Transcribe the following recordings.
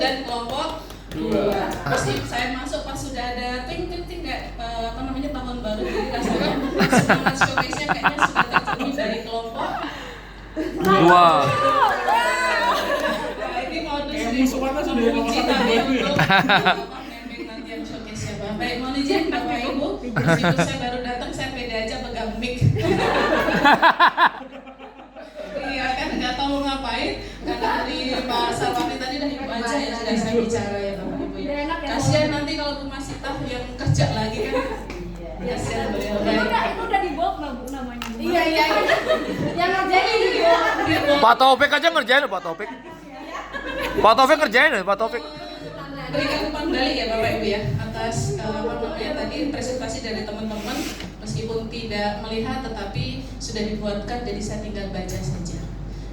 dan kelompok 2. Terus saya masuk pas sudah ada ting kayak tahun baru, jadi rasanya semangat showcase-nya kayaknya sudah tercermin dari kelompok 2. Nah, ini modus menguji kami untuk membimbing nanti yang showcase-nya. Baik, mohon izin Bapak Ibu, meskipun saya baru datang, saya pede aja pegang mic. Iya kan nggak tahu ngapain, karena dari Pak Sarwani tadi udah ibu aja ya sudah saya bicara ya Bapak Ibu ya. Kasihan nanti kalau Bu Masita yang kerja lagi kan. Kasihan beliau. Itu udah dibawa nggak Bu namanya? Iya. Yang ngerjain ini dibawa. Pak Taufik aja ngerjain Pak Taufik. Pak Taufik ngerjain Pak Taufik. Berikan umpan balik ya Bapak Ibu ya atas tadi presentasi dari teman-teman, meskipun tidak melihat tetapi sudah dibuatkan, jadi saya tinggal baca saja.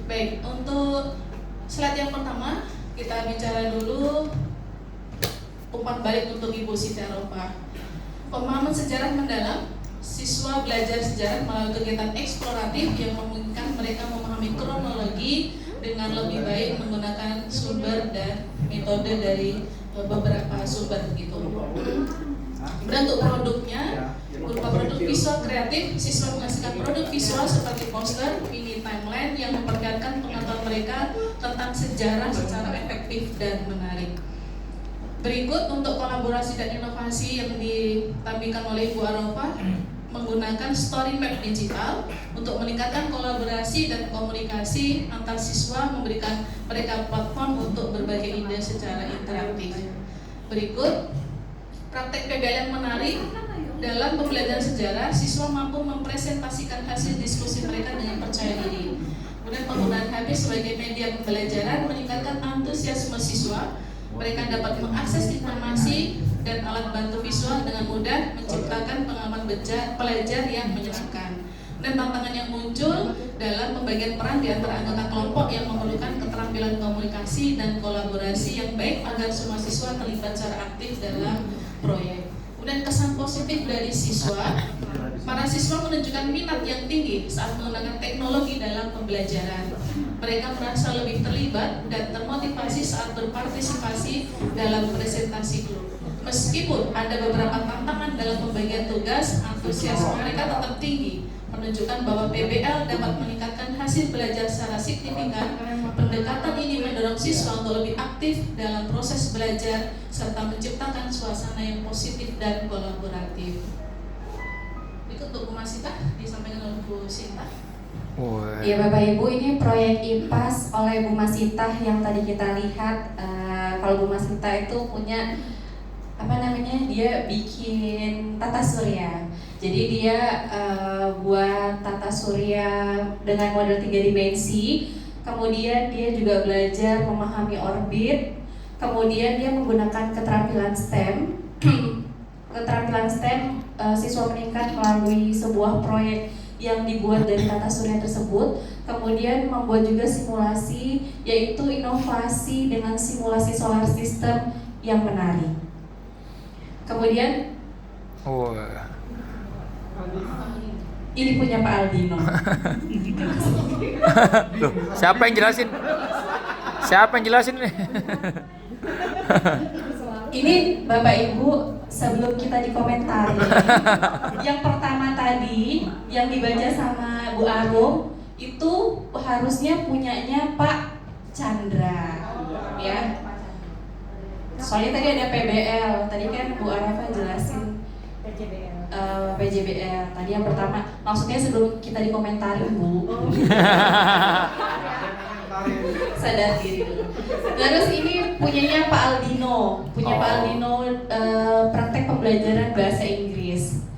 Baik, untuk slide yang pertama kita bicara dulu umpan balik untuk Ibu Siti Aropa. Pemahaman sejarah mendalam, siswa belajar sejarah melalui kegiatan eksploratif yang memungkinkan mereka memahami kronologi dengan lebih baik menggunakan sumber dan metode dari beberapa sumber gitu. Bentuk produknya berupa produk visual kreatif, siswa menghasilkan produk visual seperti poster, mini timeline yang memperlihatkan pengetahuan mereka tentang sejarah secara efektif dan menarik. Berikut untuk kolaborasi dan inovasi yang ditampilkan oleh Ibu Aropa, menggunakan story map digital untuk meningkatkan kolaborasi dan komunikasi antar siswa, memberikan mereka platform untuk berbagi ide secara interaktif. Berikut praktek PBL yang menarik dalam pembelajaran sejarah, siswa mampu mempresentasikan hasil diskusi mereka dengan percaya diri. Kemudian penggunaan HP sebagai media pembelajaran meningkatkan antusiasme siswa. Mereka dapat mengakses informasi dan alat bantu visual dengan mudah, menciptakan pengalaman pelajar yang menyenangkan. Dan tantangan yang muncul dalam pembagian peran di antara anggota kelompok yang memerlukan keterampilan komunikasi dan kolaborasi yang baik agar semua siswa terlibat secara aktif dalam proyek. Kemudian kesan positif dari siswa, para siswa menunjukkan minat yang tinggi saat menggunakan teknologi dalam pembelajaran. Mereka merasa lebih terlibat dan termotivasi saat berpartisipasi dalam presentasi grup. Meskipun ada beberapa tantangan dalam pembagian tugas, antusiasme mereka tetap tinggi, menunjukkan bahwa PBL dapat meningkatkan hasil belajar secara signifikan. Pendekatan ini mendorong siswa untuk lebih aktif dalam proses belajar serta menciptakan suasana yang positif dan kolaboratif. Berikut Bu Masita disampaikan oleh Bu Sinta. Ya Bapak Ibu, ini proyek IPAS oleh Bu Masita yang tadi kita lihat. Kalau Bu Masita itu punya dia bikin tata surya. Jadi dia buat tata surya dengan model 3 dimensi. Kemudian dia juga belajar memahami orbit. Kemudian dia menggunakan keterampilan STEM. Keterampilan STEM siswa meningkat melalui sebuah proyek yang dibuat dari tata surya tersebut. Kemudian membuat juga simulasi, yaitu inovasi dengan simulasi solar system yang menarik. Kemudian ini punya Pak Aldino. Loh, siapa yang jelasin? Siapa yang jelasin nih? Ini Bapak Ibu, sebelum kita dikomentari, yang pertama tadi yang dibaca sama Bu Arum itu harusnya punyanya Pak Chandra, ya. Soalnya tadi ada PBL, tadi kan Bu Arafa jelasin PJBL. Tadi yang pertama, maksudnya sebelum kita dikomentari Bu. Sadar diri dulu. Terus ini punyanya Pak Aldino, Pak Aldino praktek pembelajaran bahasa Inggris.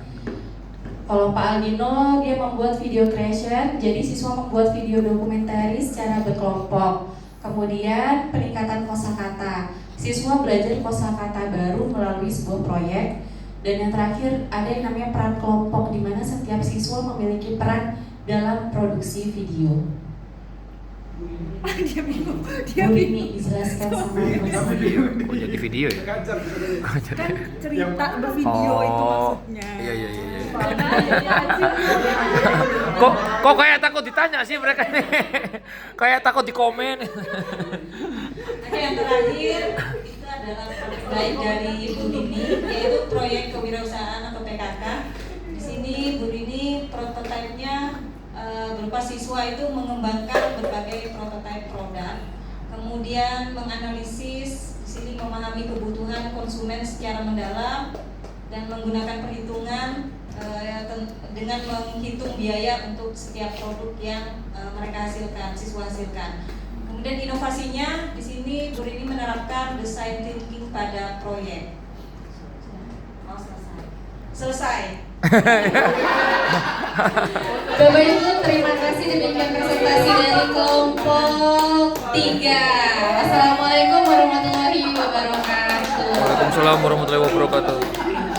Kalau Pak Aldino dia membuat video creation, jadi siswa membuat video dokumentaris secara berkelompok. Kemudian peningkatan kosakata, siswa belajar kosakata baru melalui sebuah proyek. Dan yang terakhir ada yang namanya peran kelompok, di mana setiap siswa memiliki peran dalam produksi video. Dia bingung. Ini dijelaskan sama Oh, jadi video ya? Kan cerita bervideo itu maksudnya. Iya. Kok kayak takut ditanya sih mereka nih? Kayak takut di komen. Oke, yang terakhir itu adalah proyek baik dari Bu Rini, yaitu proyek kewirausahaan atau PKK. Di sini Bu Rini prototipenya berupa siswa itu mengembangkan berbagai prototipe produk, kemudian menganalisis, di sini memahami kebutuhan konsumen secara mendalam dan menggunakan perhitungan dengan menghitung biaya untuk setiap produk yang mereka hasilkan, siswa hasilkan. Kemudian inovasinya di sini Bu Rini menerapkan design thinking pada proyek. Oh, selesai. Bapak Ibu, terima kasih demikian presentasi dari kelompok 3. Wassalamualaikum warahmatullahi wabarakatuh. Waalaikumsalam warahmatullahi wabarakatuh.